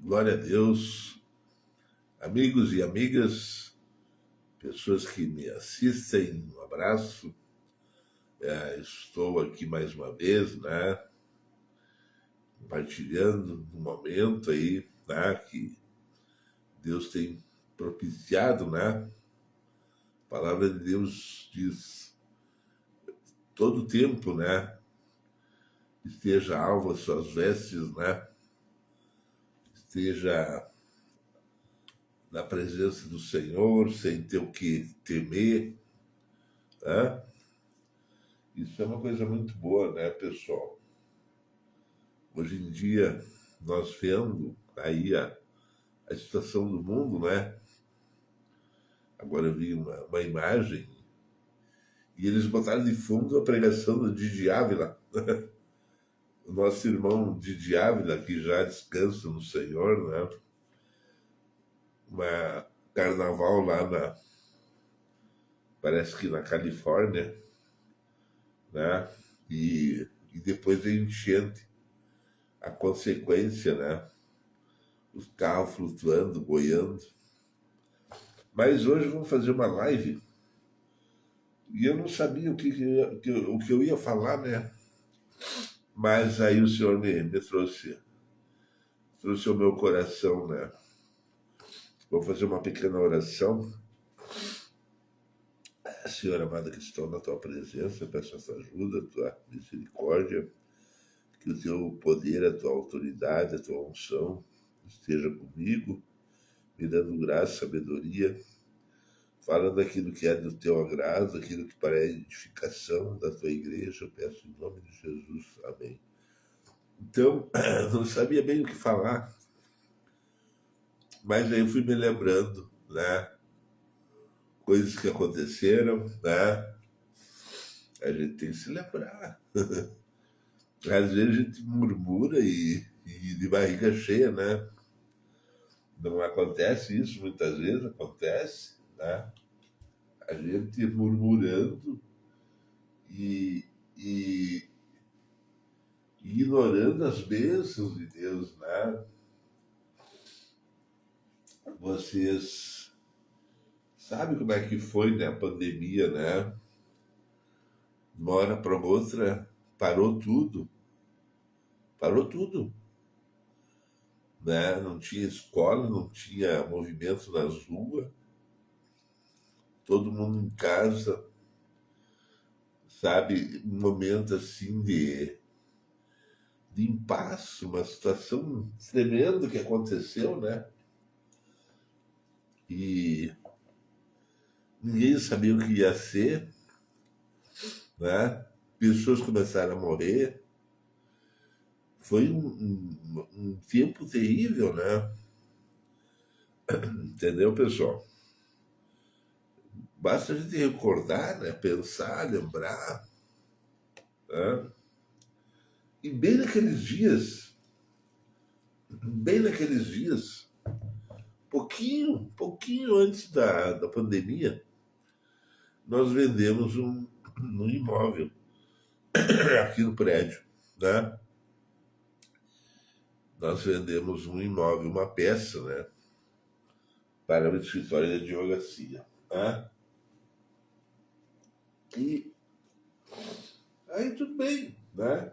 Glória a Deus, amigos e amigas, pessoas que me assistem, um abraço. Estou aqui mais uma vez, né, compartilhando um momento aí, né, que Deus tem propiciado, né? A palavra de Deus diz todo o tempo, né? Esteja alvo as suas vestes, né? Esteja na presença do Senhor, sem ter o que temer, né? Isso é uma coisa muito boa, né, pessoal? Hoje em dia, nós vendo aí a situação do mundo, né? Agora eu vi uma imagem e eles botaram de fundo a pregação do Didi Ávila, o nosso irmão Didi Ávila, que já descansa no Senhor, né? Uma carnaval lá parece que na Califórnia, né? E depois a enchente, a consequência, né? Os carros flutuando, boiando. Mas hoje vamos fazer uma live e eu não sabia o que eu ia falar, né? Mas aí o Senhor me trouxe ao meu coração, né? Vou fazer uma pequena oração. Senhor amado, que estou na tua presença, peço a tua ajuda, a tua misericórdia, que o teu poder, a tua autoridade, a tua unção esteja comigo, me dando graça, sabedoria, falando aquilo que é do teu agrado, aquilo que para a edificação da tua igreja, eu peço em nome de Jesus. Amém. Então, não sabia bem o que falar, mas aí eu fui me lembrando, né? Coisas que aconteceram, né? A gente tem que se lembrar. Às vezes a gente murmura e de barriga cheia, né? Não acontece isso, muitas vezes acontece, né? A gente murmurando e, e ignorando as bênçãos de Deus, né? Vocês sabem como é que foi, né, a pandemia, né? De uma hora para outra parou tudo, né? Não tinha escola, não tinha movimento nas ruas, todo mundo em casa, sabe? Um momento assim de impasse, uma situação tremenda que aconteceu, né? E ninguém sabia o que ia ser, né? Pessoas começaram a morrer. Foi um tempo terrível, né? Entendeu, pessoal? Basta a gente recordar, né? Pensar, lembrar, né? E bem naqueles dias, pouquinho antes da pandemia, nós vendemos um imóvel aqui no prédio, né? Nós vendemos um imóvel, uma peça, né? Para o escritório de advocacia, né? E aí tudo bem, né?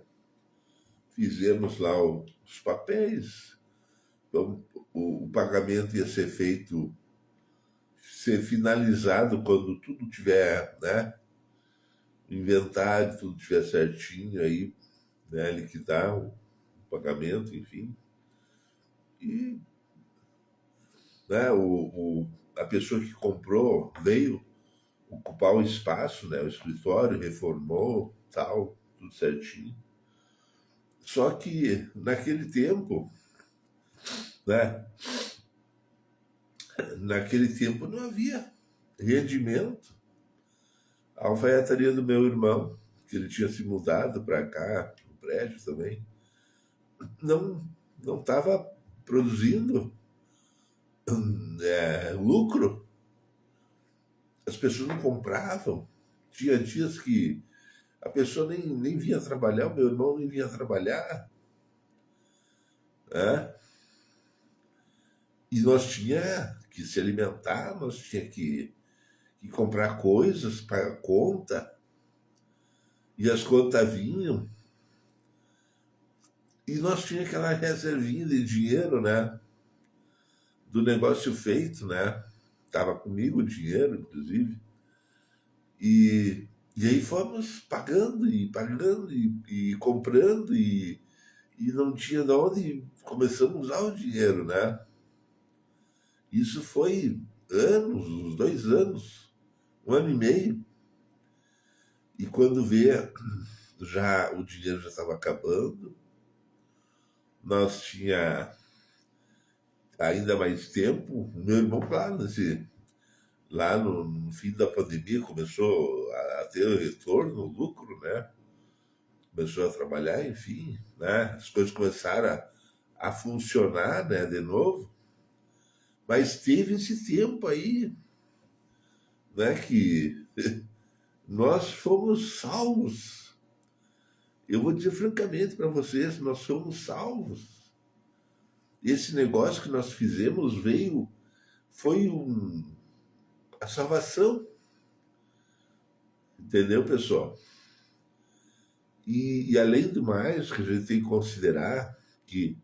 Fizemos lá os papéis, então, o pagamento ia ser feito, ser finalizado quando tudo tiver, né? Inventário, tudo tiver certinho, aí, né? Liquidar o pagamento, enfim. E, né? A pessoa que comprou veio ocupar o espaço, né? O escritório, reformou, tal, tudo certinho. Só que naquele tempo, né? Naquele tempo não havia rendimento. A alfaiataria do meu irmão, que ele tinha se mudado para cá, no prédio também, não não estava produzindo lucro. As pessoas não compravam. Tinha dias que a pessoa nem vinha trabalhar, o meu irmão nem vinha trabalhar, né? E nós tinha que se alimentar, nós tinha que comprar coisas para conta, e as contas vinham, e nós tinha aquela reservinha de dinheiro, né? Do negócio feito, né? Tava comigo o dinheiro, inclusive. E, e aí fomos pagando e comprando e não tinha de onde começamos a usar o dinheiro, né? Isso foi anos, uns 2 anos, 1 ano e meio. E quando vê, já o dinheiro já estava acabando, nós tinha ainda mais tempo. O meu irmão, claro, lá no fim da pandemia começou a ter o retorno, o lucro, né? Começou a trabalhar, enfim, né? As coisas começaram a funcionar, né, de novo, mas teve esse tempo aí, né, que nós fomos salvos. Eu vou dizer francamente para vocês, nós somos salvos. Esse negócio que nós fizemos foi a salvação, entendeu, pessoal? E além do mais, que a gente tem que considerar que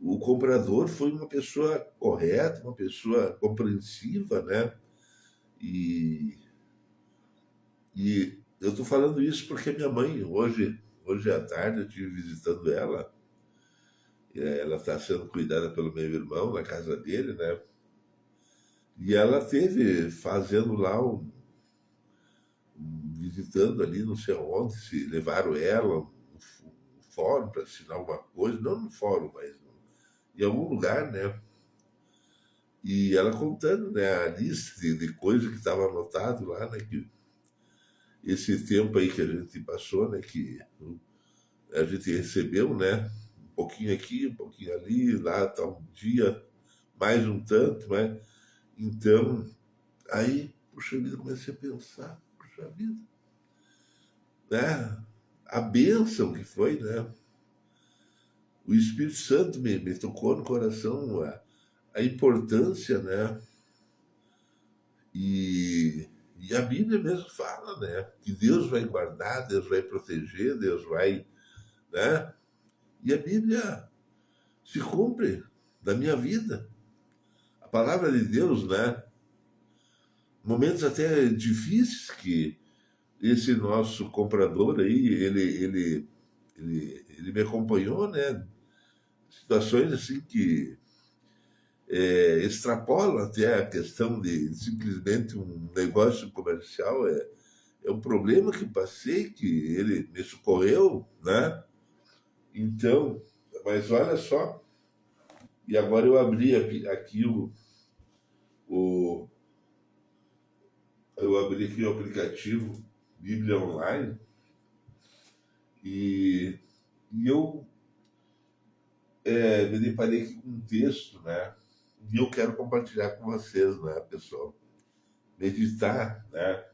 o comprador foi uma pessoa correta, uma pessoa compreensiva, né? E, e eu estou falando isso porque minha mãe, hoje à tarde, eu estive visitando ela. Ela está sendo cuidada pelo meu irmão na casa dele, né? E ela teve fazendo lá visitando ali, não sei onde, se levaram ela um fórum para assinar alguma coisa, não no fórum, mas em algum lugar, né? E ela contando, né, a lista de coisas que estava anotado lá, né, que esse tempo aí que a gente passou, né, que a gente recebeu, né, um pouquinho aqui, um pouquinho ali, lá tá um dia, mais um tanto, né? Então, aí, puxa vida, comecei a pensar, puxa vida, né? A bênção que foi, né? O Espírito Santo me tocou no coração a importância, né? E a Bíblia mesmo fala, né? Que Deus vai guardar, Deus vai proteger, Deus vai, né? E a Bíblia se cumpre na minha vida. A palavra de Deus, né? Momentos até difíceis que esse nosso comprador aí, ele me acompanhou, né? Situações assim que extrapolam até a questão de simplesmente um negócio comercial. É um problema que passei, que ele me socorreu, né? Então, mas olha só, e agora eu abri aqui o eu abri aqui o aplicativo Bíblia Online e, e eu me deparei aqui com um texto, né? E eu quero compartilhar com vocês, né, pessoal? Meditar, né?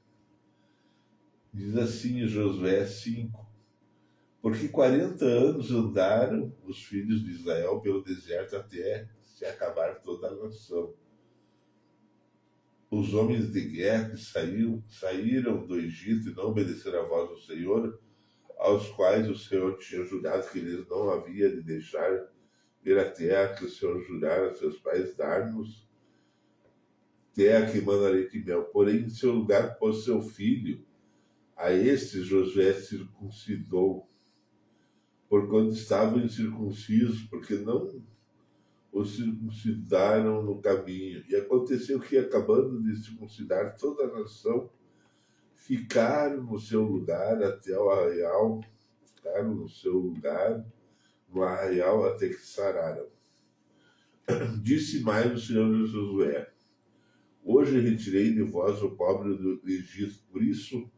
Diz assim em Josué 5: porque 40 anos andaram os filhos de Israel pelo deserto até se acabar toda a nação. Os homens de guerra que saíram do Egito e não obedeceram à voz do Senhor, aos quais o Senhor tinha jurado que eles não havia de deixar ver a terra que o Senhor jurara a seus pais dar-nos, terra que manda leite e mel. Porém, em seu lugar pôs seu filho. A este Josué circuncidou, porquanto estavam incircuncisos, porque não os circuncidaram no caminho. E aconteceu que, acabando de circuncidar toda a nação, ficaram no seu lugar até o arraial, ficaram no seu lugar, no arraial, até que sararam. Disse mais o Senhor a Josué: hoje retirei de vós o pobre do Egito, por isso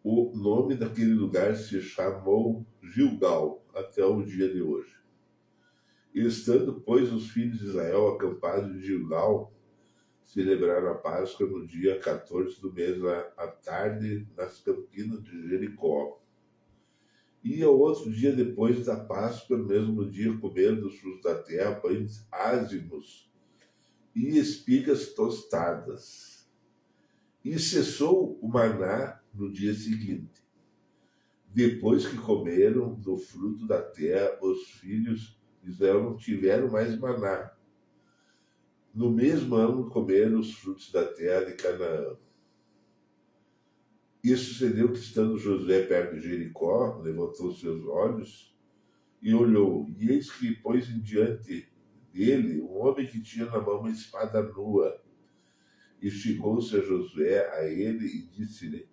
o nome daquele lugar se chamou Gilgal, até o dia de hoje. E estando, pois, os filhos de Israel acampados em Gilgal, celebraram a Páscoa no dia 14 do mês à tarde, nas campinas de Jericó. E ao outro dia depois da Páscoa, no mesmo dia, comeram dos frutos da terra pães ázimos, e espigas tostadas. E cessou o maná no dia seguinte. Depois que comeram do fruto da terra, os filhos de Israel não tiveram mais maná. No mesmo ano comeram os frutos da terra de Canaã. E sucedeu que, estando Josué perto de Jericó, levantou seus olhos e olhou, e eis que pôs em diante dele um homem que tinha na mão uma espada nua. E chegou-se a Josué a ele e disse-lhe: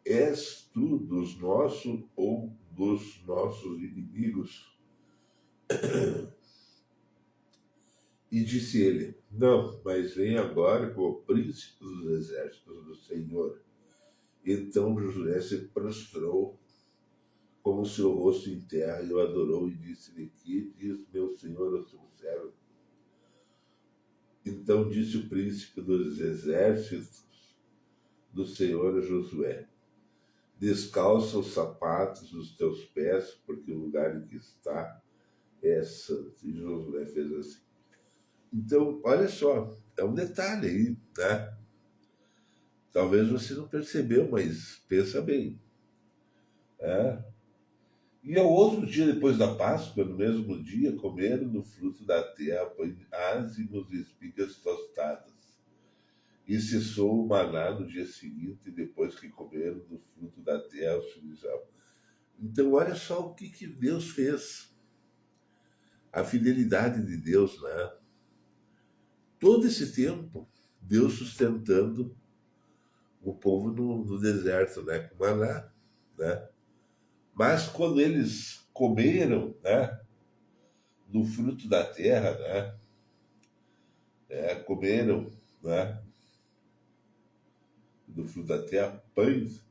És tu dos nossos ou dos nossos inimigos? E disse ele: Não, mas vem agora com o príncipe dos exércitos do Senhor. Então Josué se prostrou com o seu rosto em terra e o adorou e disse-lhe: Que diz meu senhor ao seu servo? Então disse o príncipe dos exércitos do Senhor a Josué: Descalça os sapatos dos teus pés, porque o lugar em que está é santo. E Josué fez assim. Então, olha só, é um detalhe aí, né? Talvez você não percebeu, mas pensa bem. E ao outro dia, depois da Páscoa, no mesmo dia, comeram do fruto da terra ázimos e espigas tostadas. E cessou o maná no dia seguinte, depois que comeram do fruto da terra os filhos de Israel. Então, olha só o que Deus fez. A fidelidade de Deus, né? Todo esse tempo, Deus sustentando o povo no deserto, né? Com maná, né? Mas quando eles comeram, né? Do fruto da terra, né? Comeram, né? Do fruto da terra, pães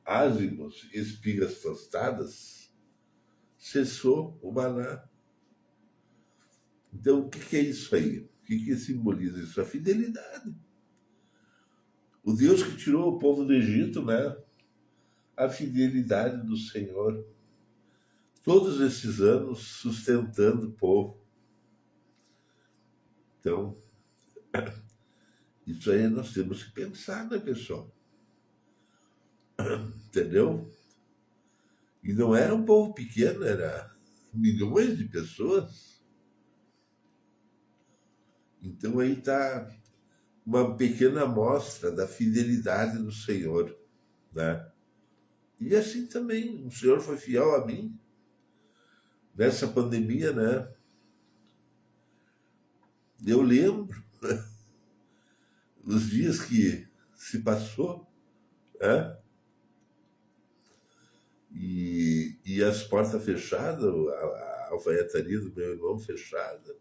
ázimos e espigas tostadas, cessou o maná. Então, o que é isso aí? O que simboliza isso? A fidelidade. O Deus que tirou o povo do Egito, né? A fidelidade do Senhor. Todos esses anos sustentando o povo. Então, isso aí nós temos que pensar, né, pessoal? Entendeu? E não era um povo pequeno, era milhões de pessoas. Então aí está uma pequena amostra da fidelidade do Senhor, né? E assim também, o Senhor foi fiel a mim nessa pandemia, né? Eu lembro os dias que se passou, né? E as portas fechadas, a alfaiataria do meu irmão fechada,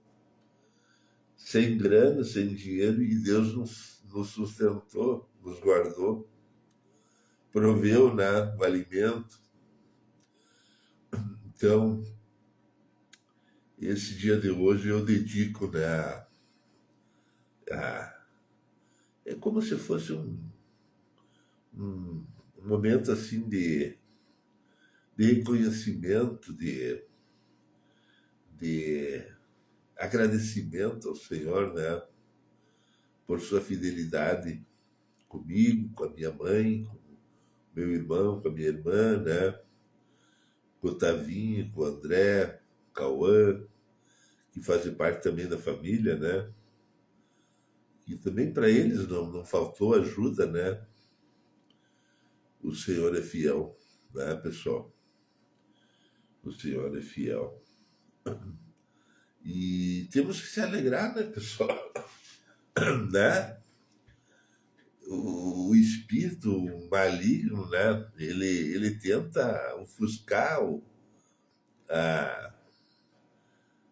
sem grana, sem dinheiro, e Deus nos sustentou, nos guardou, proveu, né, o alimento. Então, esse dia de hoje eu dedico, né, é como se fosse um momento assim de reconhecimento, de agradecimento ao Senhor, né, por sua fidelidade comigo, com a minha mãe, com meu irmão, com a minha irmã, né, com o Tavinho, com o André, com o Cauã, que fazem parte também da família, né? E também para eles não faltou ajuda, né? O Senhor é fiel, né, pessoal? O Senhor é fiel. E temos que se alegrar, né, pessoal? Né? O espírito maligno, né? Ele tenta ofuscar a,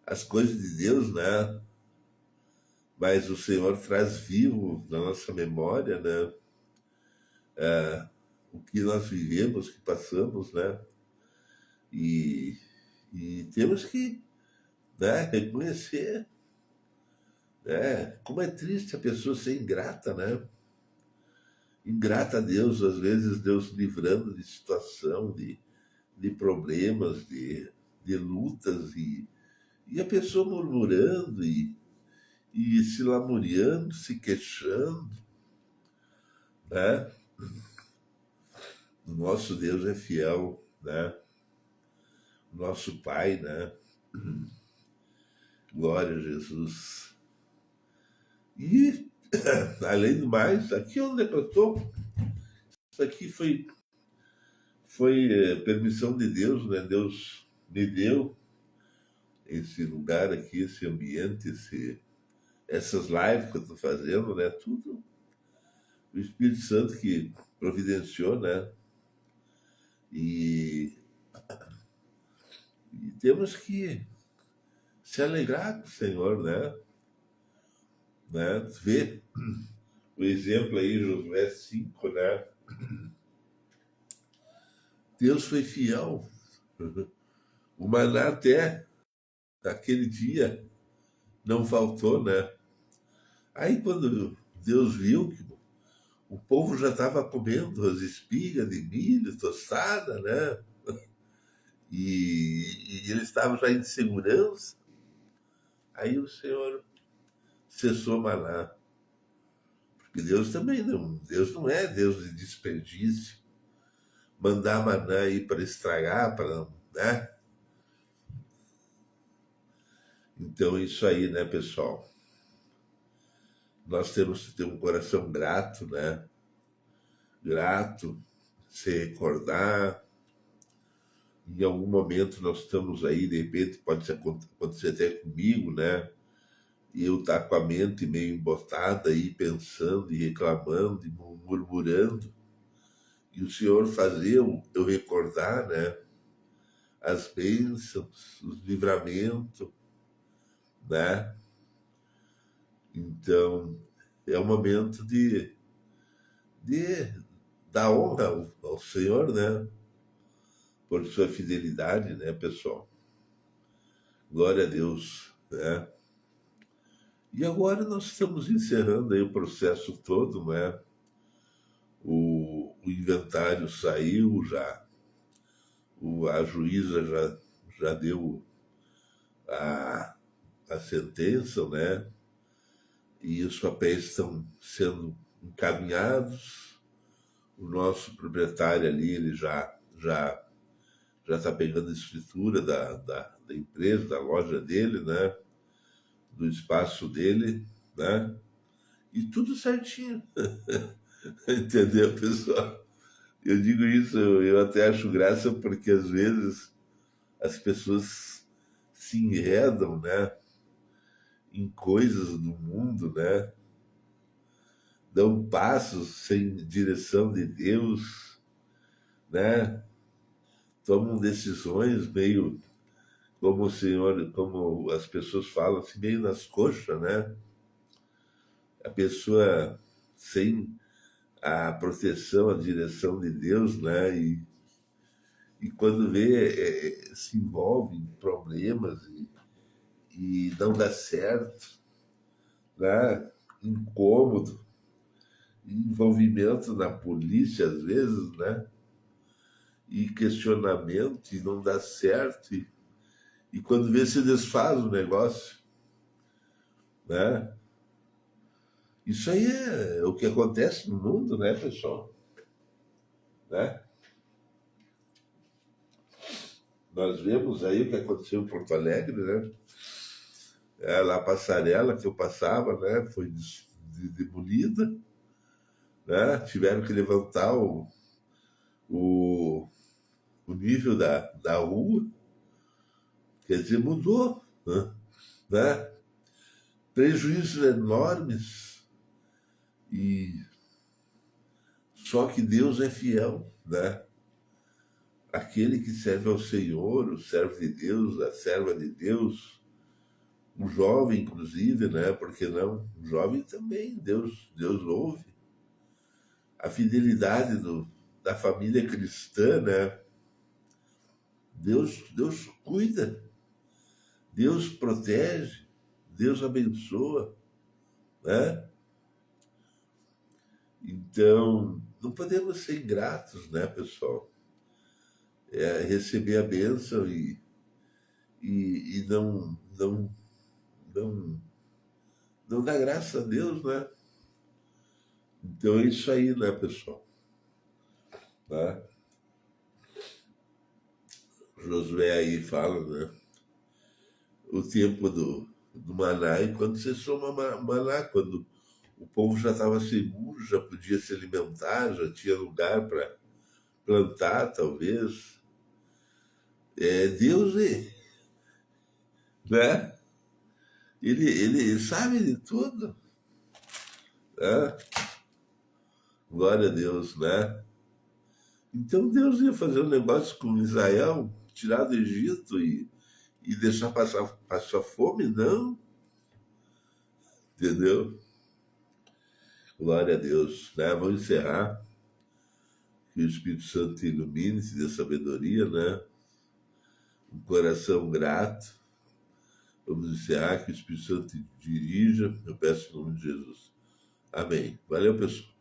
as coisas de Deus, né? Mas o Senhor traz vivo na nossa memória, né? O que nós vivemos, que passamos, né? E, e temos que, né, reconhecer, né? Como é triste a pessoa ser ingrata, né? Ingrata a Deus, às vezes Deus livrando de situação, de problemas, de lutas, e a pessoa murmurando, e se lamuriando, se queixando, né? O nosso Deus é fiel, né? O nosso Pai, né? Glória a Jesus. E, além do mais, aqui onde eu estou, isso aqui foi permissão de Deus, né? Deus me deu esse lugar aqui, esse ambiente, essas lives que eu estou fazendo, né? Tudo o Espírito Santo que providenciou, né? E, e temos que se alegrar com o Senhor, né? Ver o exemplo aí, Josué 5, né? Deus foi fiel. O maná até aquele dia não faltou, né? Aí quando Deus viu que o povo já estava comendo as espigas de milho tostada, né? E eles estavam já em segurança. Aí o Senhor cessou o maná. Porque Deus também não, Deus não é Deus de desperdício. Mandar maná aí para estragar, para, né? Então isso aí, né, pessoal? Nós temos que ter um coração grato, né? Grato, se recordar. Em algum momento nós estamos aí, de repente pode acontecer até comigo, né? E eu estar com a mente meio embotada aí, pensando e reclamando e murmurando. E o Senhor fazer eu recordar, né? As bênçãos, os livramentos, né? Então, é um momento de dar honra ao Senhor, né? Por sua fidelidade, né, pessoal? Glória a Deus, né? E agora nós estamos encerrando aí o processo todo, né? O inventário saiu já, a juíza já deu a, a sentença, né? E os papéis estão sendo encaminhados. O nosso proprietário ali, ele já está pegando a escritura da empresa, da loja dele, né? Do espaço dele, né? E tudo certinho. Entendeu, pessoal? Eu digo isso, eu até acho graça porque às vezes as pessoas se enredam, né? Em coisas do mundo, né? Dão passos sem direção de Deus, né? Tomam decisões meio como o Senhor, como as pessoas falam, assim, meio nas coxas, né? A pessoa sem a proteção, a direção de Deus, né? E quando vê, se envolve em problemas e não dá certo, né? Incômodo, envolvimento na polícia às vezes, né? E questionamento e não dá certo. E quando vê, se desfaz o negócio, né? Isso aí é o que acontece no mundo, né, pessoal? Né? Nós vemos aí o que aconteceu em Porto Alegre, né? Lá a passarela que eu passava, né? Foi demolida, né? Tiveram que levantar o, o nível da rua, quer dizer, mudou, né? Prejuízos enormes, e só que Deus é fiel, né? Aquele que serve ao Senhor, o servo de Deus, a serva de Deus, um jovem, inclusive, né? Por que não? Um jovem também, Deus ouve. A fidelidade da família cristã, né? Deus cuida, Deus protege, Deus abençoa, né? Então, não podemos ser ingratos, né, pessoal? Receber a bênção e não Não dá graças a Deus, né? Então é isso aí, né, pessoal? Tá? Josué aí fala, né? O tempo do maná, e quando você soma maná, quando o povo já estava seguro, já podia se alimentar, já tinha lugar para plantar, talvez. É Deus, né? Ele sabe de tudo, né? Glória a Deus, né? Então Deus ia fazer um negócio com Israel, tirar do Egito e deixar passar fome? Não, entendeu? Glória a Deus, né? Vamos encerrar. Que o Espírito Santo te ilumine, te dê sabedoria, né? Um coração grato. Vamos encerrar, que o Espírito Santo te dirija. Eu peço em nome de Jesus. Amém. Valeu, pessoal.